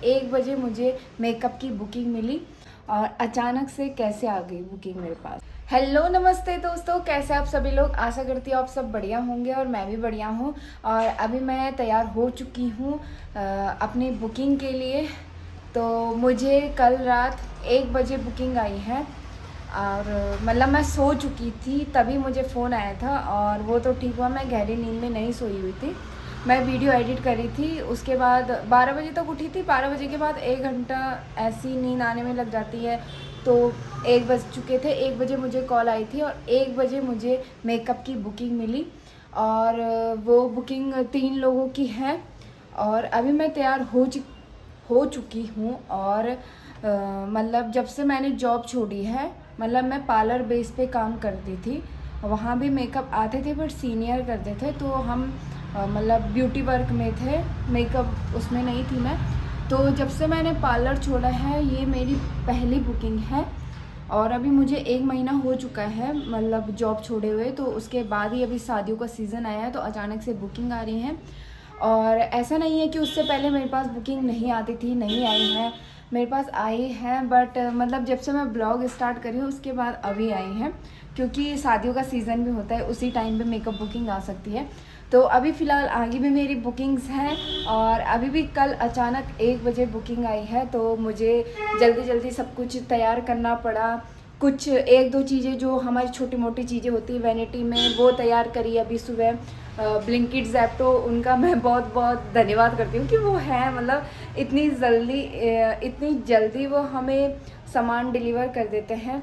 1 बजे मुझे मेकअप की बुकिंग मिली और अचानक से कैसे आ गई बुकिंग मेरे पास। हेलो नमस्ते दोस्तों, कैसे आप सभी लोग। आशा करती हूँ आप सब बढ़िया होंगे और मैं भी बढ़िया हूँ। और अभी मैं तैयार हो चुकी हूँ अपनी बुकिंग के लिए। तो मुझे कल रात 1 बजे बुकिंग आई है और मतलब मैं सो चुकी थी तभी मुझे फ़ोन आया था। और वो तो ठीक हुआ, मैं गहरी नींद में नहीं सोई हुई थी। मैं वीडियो एडिट करी थी, उसके बाद 12 बजे तक उठी थी। 12 बजे के बाद 1 घंटा ऐसी नींद आने में लग जाती है। तो 1 बज चुके थे, 1 बजे मुझे कॉल आई थी और 1 बजे मुझे मेकअप की बुकिंग मिली। और वो बुकिंग 3 लोगों की है और अभी मैं तैयार हो चुकी हूँ। और मतलब जब से मैंने जॉब छोड़ी है, मतलब मैं पार्लर बेस पे काम करती थी, वहाँ भी मेकअप आते थे बट सीनियर करते थे। तो हम मतलब ब्यूटी वर्क में थे, मेकअप उसमें नहीं थी मैं। तो जब से मैंने पार्लर छोड़ा है ये मेरी पहली बुकिंग है। और अभी मुझे 1 महीना हो चुका है मतलब जॉब छोड़े हुए। तो उसके बाद ही अभी शादियों का सीज़न आया है तो अचानक से बुकिंग आ रही है। और ऐसा नहीं है कि उससे पहले मेरे पास बुकिंग नहीं आती थी, नहीं आई है, मेरे पास आई है। बट मतलब जब से मैं ब्लॉग स्टार्ट करी हूँ उसके बाद अभी आई है, क्योंकि शादियों का सीज़न भी होता है, उसी टाइम पे मेकअप बुकिंग आ सकती है। तो अभी फ़िलहाल आगे भी मेरी बुकिंग्स हैं और अभी भी कल अचानक 1 बजे बुकिंग आई है। तो मुझे जल्दी जल्दी सब कुछ तैयार करना पड़ा। कुछ 1-2 चीज़ें जो हमारी छोटी मोटी चीज़ें होती हैं वैनिटी में, वो तैयार करी अभी सुबह। ब्लिंकिट ज़ेप्टो, उनका मैं बहुत बहुत धन्यवाद करती हूँ कि वो है, मतलब इतनी जल्दी वो हमें सामान डिलीवर कर देते हैं।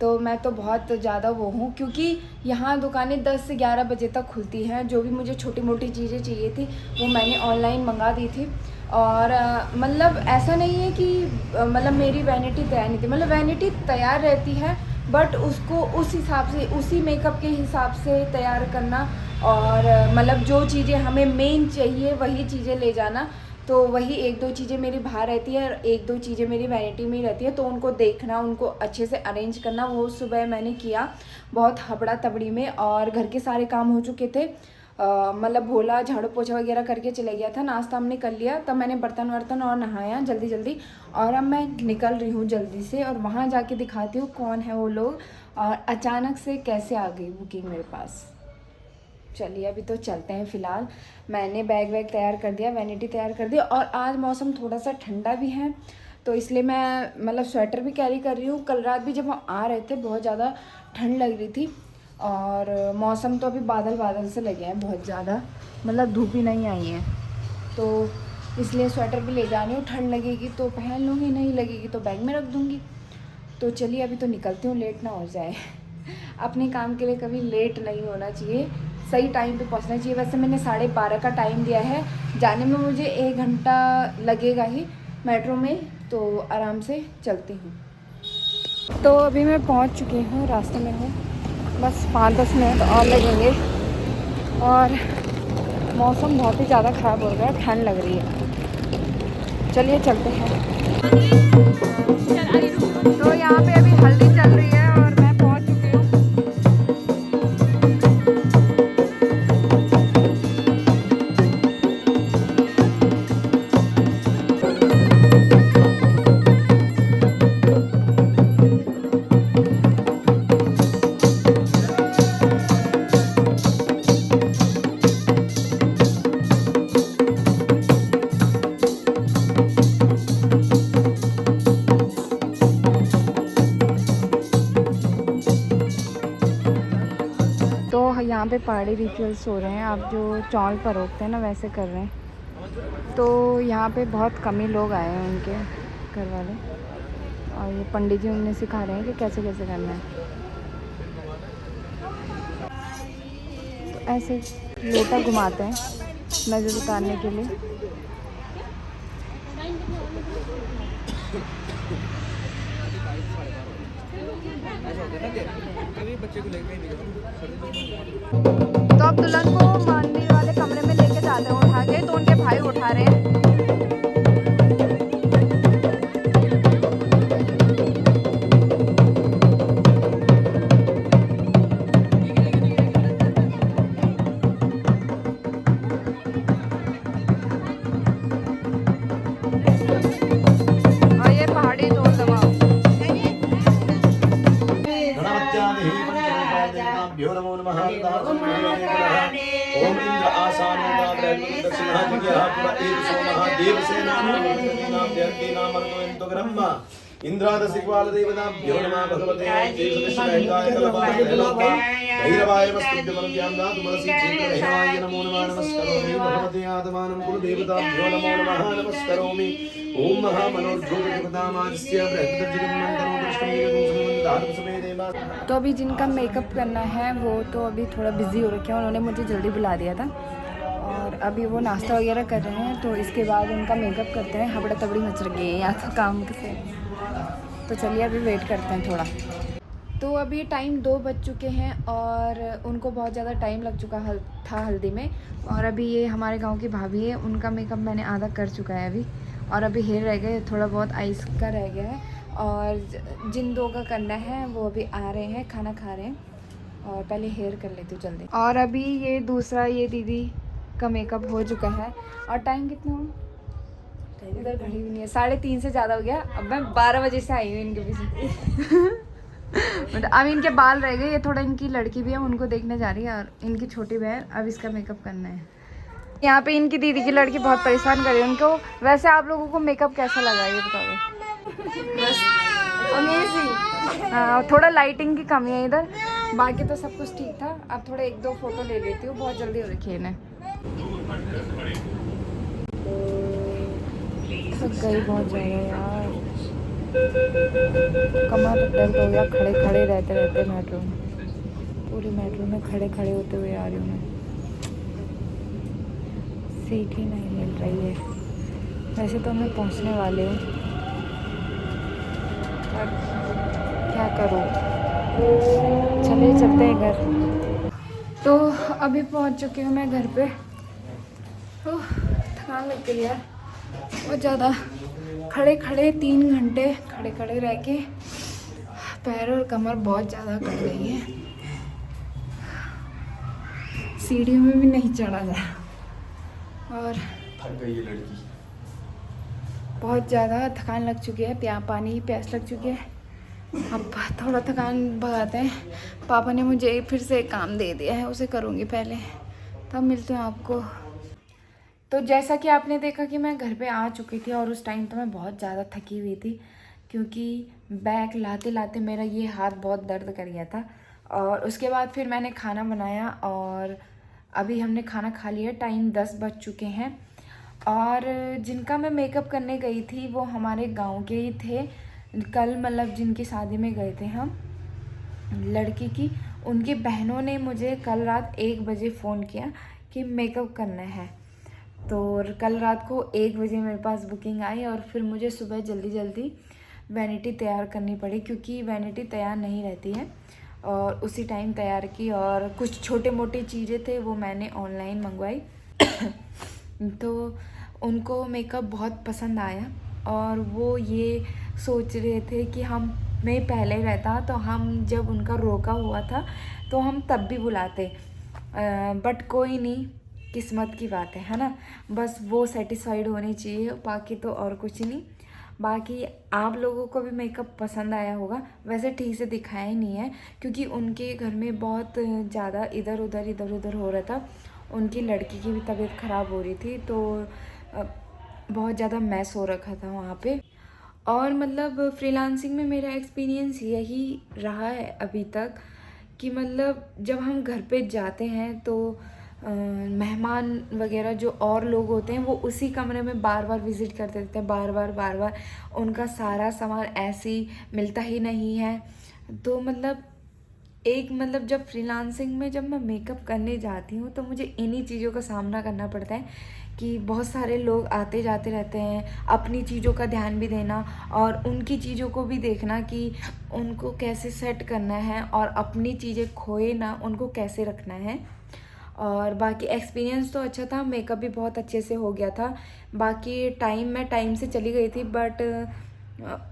तो मैं तो बहुत ज़्यादा वो हूँ, क्योंकि यहाँ दुकानें 10 से 11 बजे तक खुलती हैं। जो भी मुझे छोटी मोटी चीज़ें चाहिए थी वो मैंने ऑनलाइन मंगा दी थी। और मतलब ऐसा नहीं है कि मतलब मेरी वैनिटी तैयार नहीं थी, मतलब वैनिटी तैयार रहती है बट उसको उस हिसाब से, उसी मेकअप के हिसाब से तैयार करना। और मतलब जो चीज़ें हमें मेन चाहिए वही चीज़ें ले जाना। तो वही 1-2 चीज़ें मेरी बाहर रहती है और 1-2 चीज़ें मेरी वैनिटी में ही रहती है। तो उनको देखना, उनको अच्छे से अरेंज करना, वो सुबह मैंने किया बहुत हबड़ा तबड़ी में। और घर के सारे काम हो चुके थे, मतलब भोला झाड़ू पोछा वगैरह करके चले गया था, नाश्ता हमने कर लिया। तब मैंने बर्तन वर्तन और नहाया जल्दी जल्दी। और अब मैं निकल रही हूँ जल्दी से और वहाँ जाके दिखाती हूँ कौन है वो लोग और अचानक से कैसे आ गई बुकिंग मेरे पास। चलिए अभी तो चलते हैं। फ़िलहाल मैंने बैग वैग तैयार कर दिया, वैनिटी तैयार कर दी। और आज मौसम थोड़ा सा ठंडा भी है तो इसलिए मैं मतलब स्वेटर भी कैरी कर रही हूँ। कल रात भी जब हम आ रहे थे बहुत ज़्यादा ठंड लग रही थी। और मौसम तो अभी बादल बादल से लगे हैं बहुत ज़्यादा, मतलब धूप ही नहीं आई है। तो इसलिए स्वेटर भी ले जा रही हूँ, ठंड लगेगी तो पहन लूँगी, नहीं लगेगी तो बैग में रख दूँगी। तो चलिए अभी तो निकलती हूँ, लेट ना हो जाए। अपने काम के लिए कभी लेट नहीं होना चाहिए, सही टाइम पे पहुँचना चाहिए। वैसे मैंने 12:30 का टाइम दिया है, जाने में मुझे 1 घंटा लगेगा ही मेट्रो में, तो आराम से चलती हूँ। तो अभी मैं पहुँच चुकी हूँ, रास्ते में हूँ, बस 5-10 मिनट और लगेंगे। और मौसम बहुत ही ज़्यादा ख़राब हो गया है, ठंड लग रही है। चलिए चलते हैं। तो यहाँ पे अभी हल्दी चल रही है और मैं पहुँच चुकी हूँ। तो यहाँ पे पहाड़ी रिचुअल्स हो रहे हैं, आप जो चौल परोसते हैं ना वैसे कर रहे हैं। तो यहाँ पे बहुत कम ही लोग आए हैं, उनके घर वाले, और ये पंडित जी उन्हें सिखा रहे हैं कि कैसे कैसे करना है। तो ऐसे लोटा घुमाते हैं नज़र उतारने के लिए। तो अब दुल्हन को मंदिर वाले कमरे में लेके जाते हैं उठा के, तो उनके भाई उठा रहे हैं। इंद्रादसिक्वालदेवताभ्यो नमः भगवते देवदशनायकाय भैरवाय वस्तुभ्यमन्त्यान्दातुमलसी नमो नमः नमस्करोमि भगवते आत्मानं कुलदेवताभ्यो नमो नमः नमस्करोमि ओम महामनोज्योतिर्गदामास्य तो अभी जिनका मेकअप करना है वो तो अभी थोड़ा बिजी हो रखे हैं, उन्होंने मुझे जल्दी बुला दिया था और अभी वो नाश्ता वगैरह कर रहे हैं। तो इसके बाद उनका मेकअप करते हैं। हबड़ा तबड़ी मच रही है यहाँ तो काम से। तो चलिए अभी वेट करते हैं थोड़ा। तो अभी टाइम 2 बज चुके हैं और उनको बहुत ज़्यादा टाइम लग चुका था हल्दी में। और अभी ये हमारे गांव की भाभी है, उनका मेकअप मैंने आधा कर चुका है अभी। और अभी हेयर रह गए, थोड़ा बहुत आइस का रह गया है। और जिन 2 का करना है वो अभी आ रहे हैं, खाना खा रहे हैं। और पहले हेयर कर लेती हूँ जल्दी। और अभी ये दूसरा ये दीदी का मेकअप हो चुका है। और टाइम कितना हो, इधर घड़ी भी नहीं है, 3:30 से ज़्यादा हो गया। अब मैं 12 बजे से आई हूँ इनके पीछे। मतलब अब इनके बाल रह गए, ये थोड़ा इनकी लड़की भी है, उनको देखने जा रही है। और इनकी छोटी बहन, अब इसका मेकअप करना है। यहाँ पे इनकी दीदी की लड़की बहुत परेशान कर रही है उनको। वैसे आप लोगों को मेकअप कैसा लगा ये बता दो। बस अमेजिंग। हाँ, थोड़ा लाइटिंग की कमी है इधर, बाकी तो सब कुछ ठीक था। अब थोड़ा 1-2 फोटो ले लेती हूँ, बहुत जल्दी हो रखी है इन्हें। थक गई बहुत ज़्यादा यार, कमर दर्द हो गया। खड़े खड़े रहते रहते मेट्रो में, पूरी मेट्रो में खड़े खड़े होते हुए आ रही हूँ मैं। सीट ही नहीं मिल रही है। वैसे तो मैं पहुँचने वाले हूँ, पर क्या करूँ। चलिए चलते हैं घर। तो अभी पहुँच चुकी हूँ मैं घर पे। थकान लग गई यार बहुत ज़्यादा। खड़े खड़े 3 घंटे खड़े खड़े रह के पैर और कमर बहुत ज़्यादा कट गई है। सीढ़ियों में भी नहीं चढ़ा जा और थक गई है लड़की। बहुत ज़्यादा थकान लग चुकी है, पानी प्यास लग चुकी है। अब थोड़ा थकान भगाते हैं। पापा ने मुझे फिर से एक काम दे दिया है, उसे करूँगी पहले, तब मिलते हैं आपको। तो जैसा कि आपने देखा कि मैं घर पे आ चुकी थी और उस टाइम तो मैं बहुत ज़्यादा थकी हुई थी, क्योंकि बैग लाते लाते मेरा ये हाथ बहुत दर्द कर गया था। और उसके बाद फिर मैंने खाना बनाया और अभी हमने खाना खा लिया। टाइम 10 बज चुके हैं। और जिनका मैं मेकअप करने गई थी वो हमारे गांव के ही थे। कल मतलब जिनकी शादी में गए थे हम, लड़की की, उनकी बहनों ने मुझे कल रात 1 बजे फ़ोन किया कि मेकअप करना है। तो कल रात को 1 बजे मेरे पास बुकिंग आई और फिर मुझे सुबह जल्दी जल्दी वैनिटी तैयार करनी पड़ी, क्योंकि वैनिटी तैयार नहीं रहती है। और उसी टाइम तैयार की और कुछ छोटे मोटी चीज़ें थे वो मैंने ऑनलाइन मंगवाई। तो उनको मेकअप बहुत पसंद आया और वो ये सोच रहे थे कि हम में पहले रहता तो हम जब उनका रोका हुआ था तो हम तब भी बुलाते। बट कोई नहीं, किस्मत की बात है ना। बस वो सेटिस्फाइड होनी चाहिए, बाकी तो और कुछ नहीं। बाकी आप लोगों को भी मेकअप पसंद आया होगा। वैसे ठीक से दिखाया ही नहीं है, क्योंकि उनके घर में बहुत ज़्यादा इधर उधर हो रहा था। उनकी लड़की की भी तबीयत ख़राब हो रही थी, तो बहुत ज़्यादा मैस हो रखा था वहाँ पे। और मतलब फ्रीलांसिंग में मेरा एक्सपीरियंस यही रहा है अभी तक कि मतलब जब हम घर पे जाते हैं तो मेहमान वगैरह जो और लोग होते हैं वो उसी कमरे में बार बार विज़िट करते रहते हैं, बार बार उनका सारा सामान ऐसे ही मिलता ही नहीं है। तो मतलब जब फ्रीलांसिंग में जब मैं मेकअप करने जाती हूँ तो मुझे इन्हीं चीज़ों का सामना करना पड़ता है कि बहुत सारे लोग आते जाते रहते हैं। अपनी चीज़ों का ध्यान भी देना और उनकी चीज़ों को भी देखना कि उनको कैसे सेट करना है और अपनी चीज़ें खोए ना, उनको कैसे रखना है। और बाकी एक्सपीरियंस तो अच्छा था, मेकअप भी बहुत अच्छे से हो गया था। बाकी मैं टाइम से चली गई थी, बट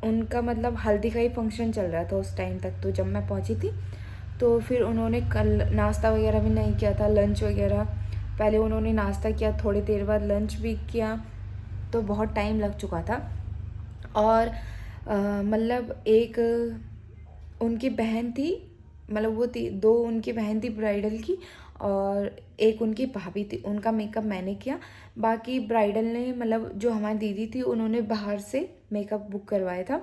उनका मतलब हल्दी का ही फंक्शन चल रहा था उस टाइम तक। तो जब मैं पहुंची थी तो फिर उन्होंने कल नाश्ता वगैरह भी नहीं किया था, लंच वगैरह। पहले उन्होंने नाश्ता किया, थोड़ी देर बाद लंच भी किया, तो बहुत टाइम लग चुका था। और मतलब एक उनकी बहन थी, मतलब वो थी 2 उनकी बहन थी ब्राइडल की, और एक उनकी भाभी थी, उनका मेकअप मैंने किया। बाकी ब्राइडल ने मतलब जो हमारी दीदी थी उन्होंने बाहर से मेकअप बुक करवाया था।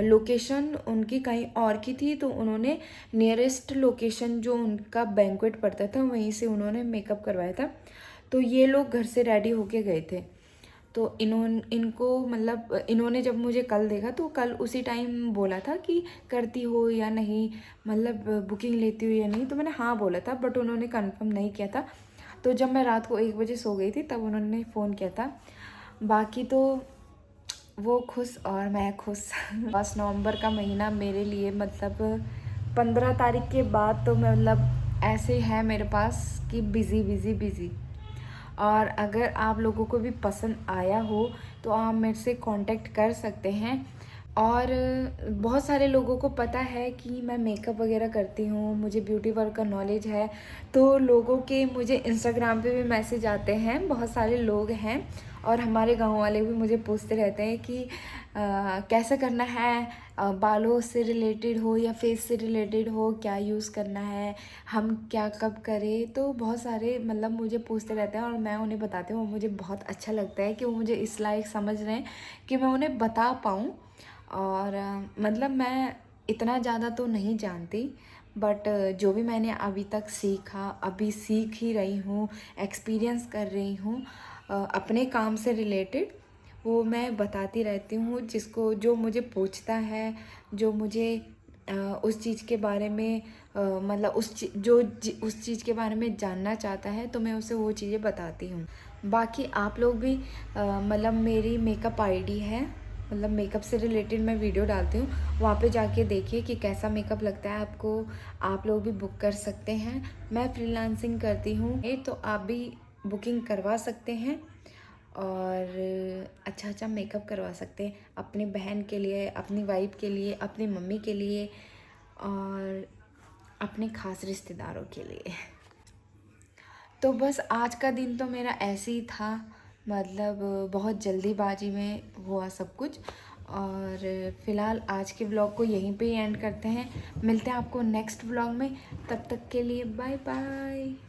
लोकेशन उनकी कहीं और की थी, तो उन्होंने नियरेस्ट लोकेशन जो उनका बैंक्वेट पड़ता था वहीं से उन्होंने मेकअप करवाया था। तो ये लोग घर से रेडी होके गए थे। तो इन्होंने जब मुझे कल देखा तो कल उसी टाइम बोला था कि करती हो या नहीं, मतलब बुकिंग लेती हो या नहीं। तो मैंने हाँ बोला था, बट उन्होंने कंफर्म नहीं किया था। तो जब मैं रात को 1 बजे सो गई थी तब उन्होंने फ़ोन किया था। बाकी तो वो खुश और मैं खुश। 5 नवंबर का महीना मेरे लिए मतलब 15 तारीख के बाद तो मतलब ऐसे है मेरे पास कि बिज़ी। और अगर आप लोगों को भी पसंद आया हो तो आप मेरे से कांटेक्ट कर सकते हैं। और बहुत सारे लोगों को पता है कि मैं मेकअप वगैरह करती हूँ, मुझे ब्यूटी वर्क का नॉलेज है। तो लोगों के मुझे इंस्टाग्राम पे भी मैसेज आते हैं, बहुत सारे लोग हैं और हमारे गांव वाले भी मुझे पूछते रहते हैं कि कैसे करना है, बालों से रिलेटेड हो या फेस से रिलेटेड हो, क्या यूज़ करना है, हम क्या कब करें। तो बहुत सारे मतलब मुझे पूछते रहते हैं और मैं उन्हें बताती हूँ। मुझे बहुत अच्छा लगता है कि वो मुझे इस लायक समझ रहे हैं कि मैं उन्हें बता पाऊँ। और मतलब मैं इतना ज़्यादा तो नहीं जानती, बट जो भी मैंने अभी तक सीखा, अभी सीख ही रही हूँ, एक्सपीरियंस कर रही हूँ अपने काम से रिलेटेड, वो मैं बताती रहती हूँ। जिसको जो मुझे पूछता है, जो मुझे उस चीज़ के बारे में मतलब उस चीज़ के बारे में जानना चाहता है तो मैं उसे वो चीज़ें बताती हूँ। बाकी आप लोग भी मतलब मेरी मेकअप आईडी है, मतलब मेकअप से रिलेटेड मैं वीडियो डालती हूँ, वहाँ पे जाके देखिए कि कैसा मेकअप लगता है आपको। आप लोग भी बुक कर सकते हैं। मैं फ्रीलांसिंग करती हूँ, तो आप भी बुकिंग करवा सकते हैं और अच्छा मेकअप करवा सकते हैं अपनी बहन के लिए, अपनी वाइफ के लिए, अपनी मम्मी के लिए और अपने ख़ास रिश्तेदारों के लिए। तो बस आज का दिन तो मेरा ऐसे ही था, मतलब बहुत जल्दीबाजी में हुआ सब कुछ। और फ़िलहाल आज के व्लॉग को यहीं पे एंड करते हैं। मिलते हैं आपको नेक्स्ट व्लॉग में, तब तक के लिए बाय बाय।